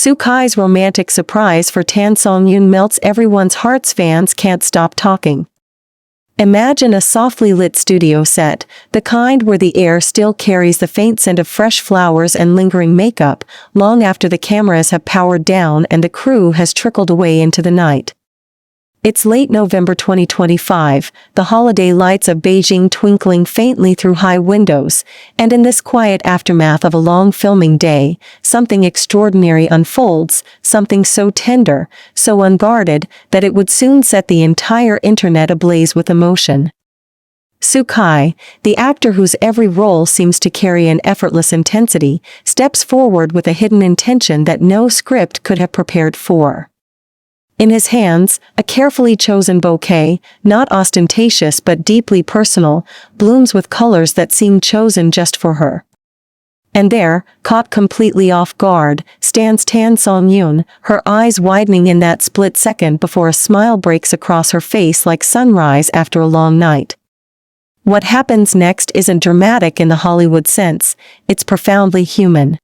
Sukai's romantic surprise for Tan Songyun melts everyone's hearts. Fans can't stop talking. Imagine a softly lit studio set, the kind where the air still carries the faint scent of fresh flowers and lingering makeup, long after the cameras have powered down and the crew has trickled away into the night. It's late November 2025, the holiday lights of Beijing twinkling faintly through high windows, and in this quiet aftermath of a long filming day, something extraordinary unfolds, something so tender, so unguarded, that it would soon set the entire internet ablaze with emotion. Sukai, the actor whose every role seems to carry an effortless intensity, steps forward with a hidden intention that no script could have prepared for. In his hands, a carefully chosen bouquet, not ostentatious but deeply personal, blooms with colors that seem chosen just for her. And there, caught completely off guard, stands Tan Songyun, her eyes widening in that split second before a smile breaks across her face like sunrise after a long night. What happens next isn't dramatic in the Hollywood sense, it's profoundly human.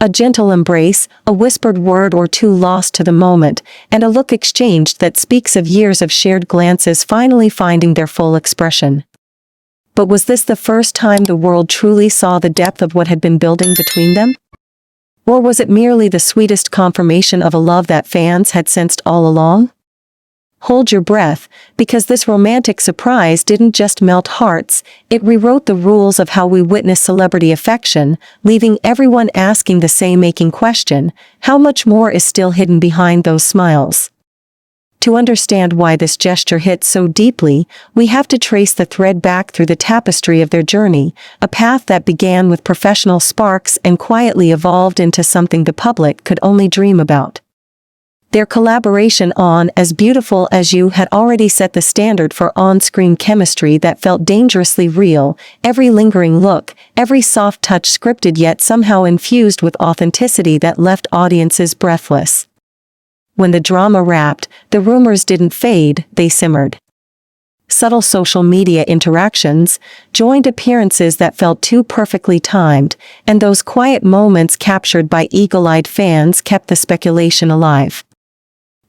A gentle embrace, a whispered word or two lost to the moment, and a look exchanged that speaks of years of shared glances finally finding their full expression. But was this the first time the world truly saw the depth of what had been building between them? Or was it merely the sweetest confirmation of a love that fans had sensed all along? Hold your breath, because this romantic surprise didn't just melt hearts, it rewrote the rules of how we witness celebrity affection, leaving everyone asking the same aching question: how much more is still hidden behind those smiles? To understand why this gesture hit so deeply, we have to trace the thread back through the tapestry of their journey, a path that began with professional sparks and quietly evolved into something the public could only dream about. Their collaboration on As Beautiful As You had already set the standard for on-screen chemistry that felt dangerously real, every lingering look, every soft touch scripted yet somehow infused with authenticity that left audiences breathless. When the drama wrapped, the rumors didn't fade, they simmered. Subtle social media interactions, joint appearances that felt too perfectly timed, and those quiet moments captured by eagle-eyed fans kept the speculation alive.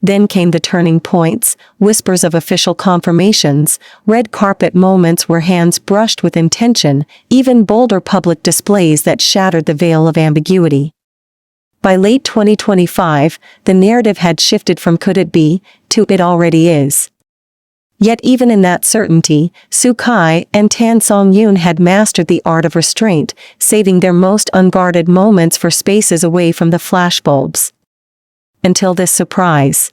Then came the turning points, whispers of official confirmations, red carpet moments where hands brushed with intention, even bolder public displays that shattered the veil of ambiguity. By late 2025, the narrative had shifted from "could it be" to "it already is." Yet even in that certainty, Sukai and Tan Songyun had mastered the art of restraint, saving their most unguarded moments for spaces away from the flashbulbs. Until this surprise.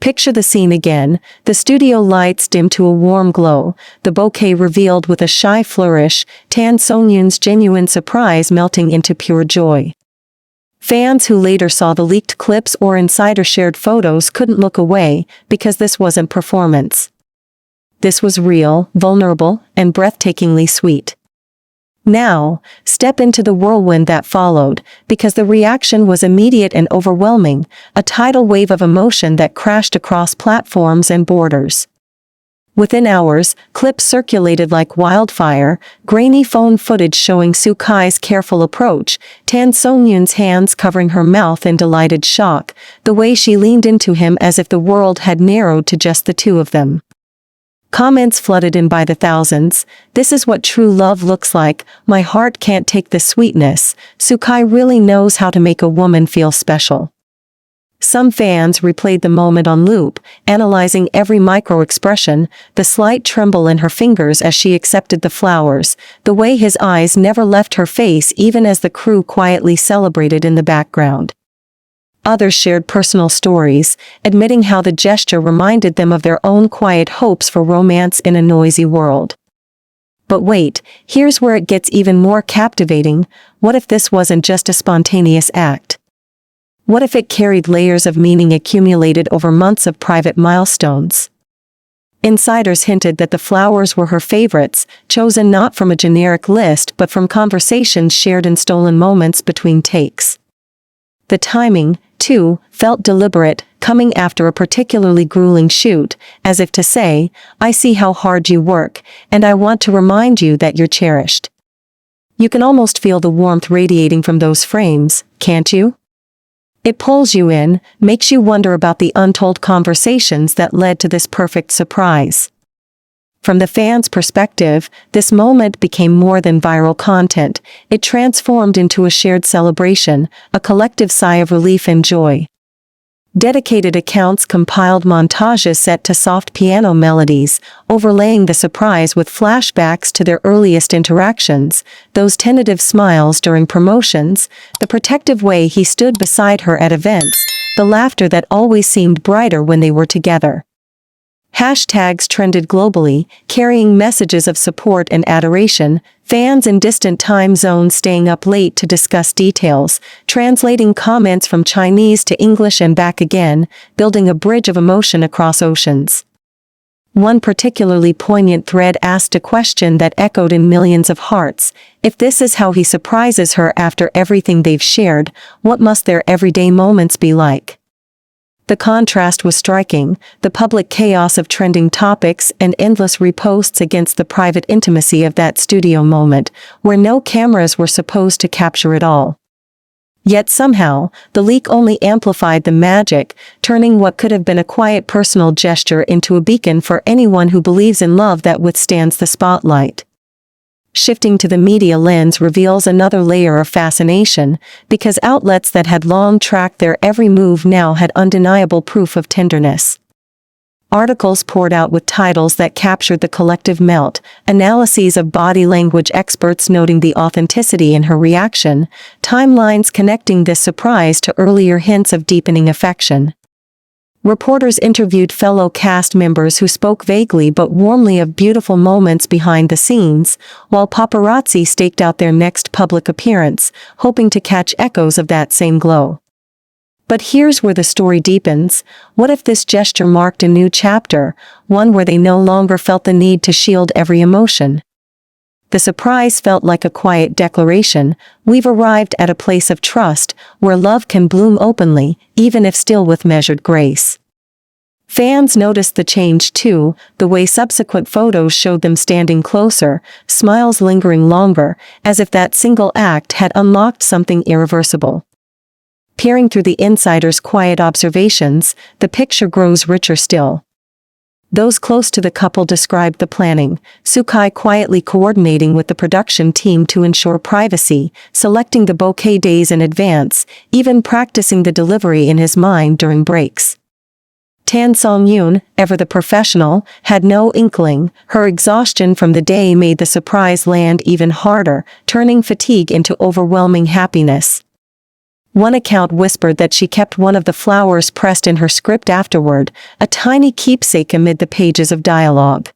Picture the scene again, the studio lights dim to a warm glow, the bouquet revealed with a shy flourish, Tan Songyun's genuine surprise melting into pure joy. Fans who later saw the leaked clips or insider-shared photos couldn't look away, because this wasn't performance. This was real, vulnerable, and breathtakingly sweet. Now, step into the whirlwind that followed, because the reaction was immediate and overwhelming, a tidal wave of emotion that crashed across platforms and borders. Within hours, clips circulated like wildfire, grainy phone footage showing Sukai's careful approach, Tan Songyun's hands covering her mouth in delighted shock, the way she leaned into him as if the world had narrowed to just the two of them. Comments flooded in by the thousands: "This is what true love looks like, my heart can't take the sweetness, Sukai really knows how to make a woman feel special." Some fans replayed the moment on loop, analyzing every micro-expression, the slight tremble in her fingers as she accepted the flowers, the way his eyes never left her face even as the crew quietly celebrated in the background. Others shared personal stories, admitting how the gesture reminded them of their own quiet hopes for romance in a noisy world. But wait, here's where it gets even more captivating: what if this wasn't just a spontaneous act? What if it carried layers of meaning accumulated over months of private milestones? Insiders hinted that the flowers were her favorites, chosen not from a generic list but from conversations shared in stolen moments between takes. The timing, too, felt deliberate, coming after a particularly grueling shoot, as if to say, "I see how hard you work, and I want to remind you that you're cherished." You can almost feel the warmth radiating from those frames, can't you? It pulls you in, makes you wonder about the untold conversations that led to this perfect surprise. From the fans' perspective, this moment became more than viral content. It transformed into a shared celebration, a collective sigh of relief and joy. Dedicated accounts compiled montages set to soft piano melodies, overlaying the surprise with flashbacks to their earliest interactions, those tentative smiles during promotions, the protective way he stood beside her at events, the laughter that always seemed brighter when they were together. Hashtags trended globally, carrying messages of support and adoration, fans in distant time zones staying up late to discuss details, translating comments from Chinese to English and back again, building a bridge of emotion across oceans. One particularly poignant thread asked a question that echoed in millions of hearts. If this is how he surprises her after everything they've shared, what must their everyday moments be like? The contrast was striking, the public chaos of trending topics and endless reposts against the private intimacy of that studio moment, where no cameras were supposed to capture it all. Yet somehow, the leak only amplified the magic, turning what could have been a quiet personal gesture into a beacon for anyone who believes in love that withstands the spotlight. Shifting to the media lens reveals another layer of fascination, because outlets that had long tracked their every move now had undeniable proof of tenderness. Articles poured out with titles that captured the collective melt, analyses of body language experts noting the authenticity in her reaction, timelines connecting this surprise to earlier hints of deepening affection. Reporters interviewed fellow cast members who spoke vaguely but warmly of beautiful moments behind the scenes, while paparazzi staked out their next public appearance, hoping to catch echoes of that same glow. But here's where the story deepens. What if this gesture marked a new chapter, one where they no longer felt the need to shield every emotion? The surprise felt like a quiet declaration: we've arrived at a place of trust, where love can bloom openly, even if still with measured grace. Fans noticed the change too, the way subsequent photos showed them standing closer, smiles lingering longer, as if that single act had unlocked something irreversible. Peering through the insider's quiet observations, the picture grows richer still. Those close to the couple described the planning, Sukai quietly coordinating with the production team to ensure privacy, selecting the bouquet days in advance, even practicing the delivery in his mind during breaks. Tan Songyun, ever the professional, had no inkling. Her exhaustion from the day made the surprise land even harder, turning fatigue into overwhelming happiness. One account whispered that she kept one of the flowers pressed in her script afterward, a tiny keepsake amid the pages of dialogue.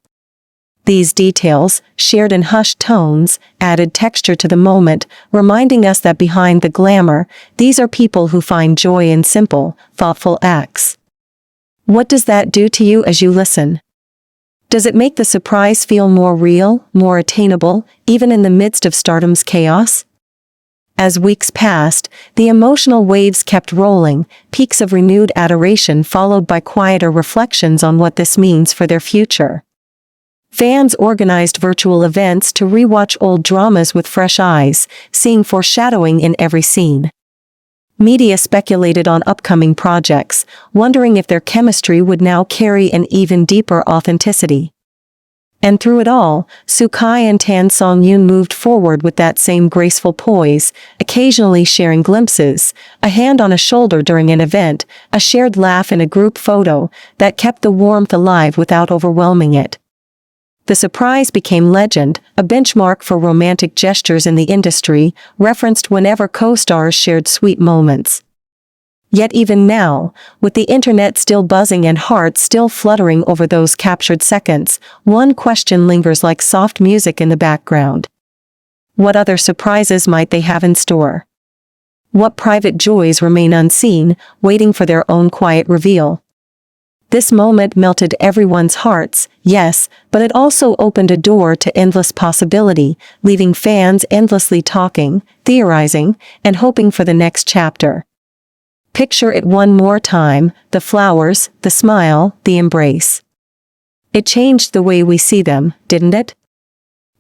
These details, shared in hushed tones, added texture to the moment, reminding us that behind the glamour, these are people who find joy in simple, thoughtful acts. What does that do to you as you listen? Does it make the surprise feel more real, more attainable, even in the midst of stardom's chaos? As weeks passed, the emotional waves kept rolling, peaks of renewed adoration followed by quieter reflections on what this means for their future. Fans organized virtual events to rewatch old dramas with fresh eyes, seeing foreshadowing in every scene. Media speculated on upcoming projects, wondering if their chemistry would now carry an even deeper authenticity. And through it all, Sukai and Tan Songyun moved forward with that same graceful poise, occasionally sharing glimpses, a hand on a shoulder during an event, a shared laugh in a group photo, that kept the warmth alive without overwhelming it. The surprise became legend, a benchmark for romantic gestures in the industry, referenced whenever co-stars shared sweet moments. Yet even now, with the internet still buzzing and hearts still fluttering over those captured seconds, one question lingers like soft music in the background. What other surprises might they have in store? What private joys remain unseen, waiting for their own quiet reveal? This moment melted everyone's hearts, yes, but it also opened a door to endless possibility, leaving fans endlessly talking, theorizing, and hoping for the next chapter. Picture it one more time: the flowers, the smile, the embrace. It changed the way we see them, didn't it?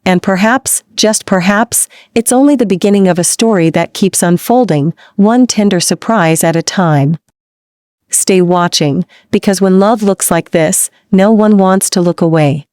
And perhaps, just perhaps, it's only the beginning of a story that keeps unfolding, one tender surprise at a time. Stay watching, because when love looks like this, no one wants to look away.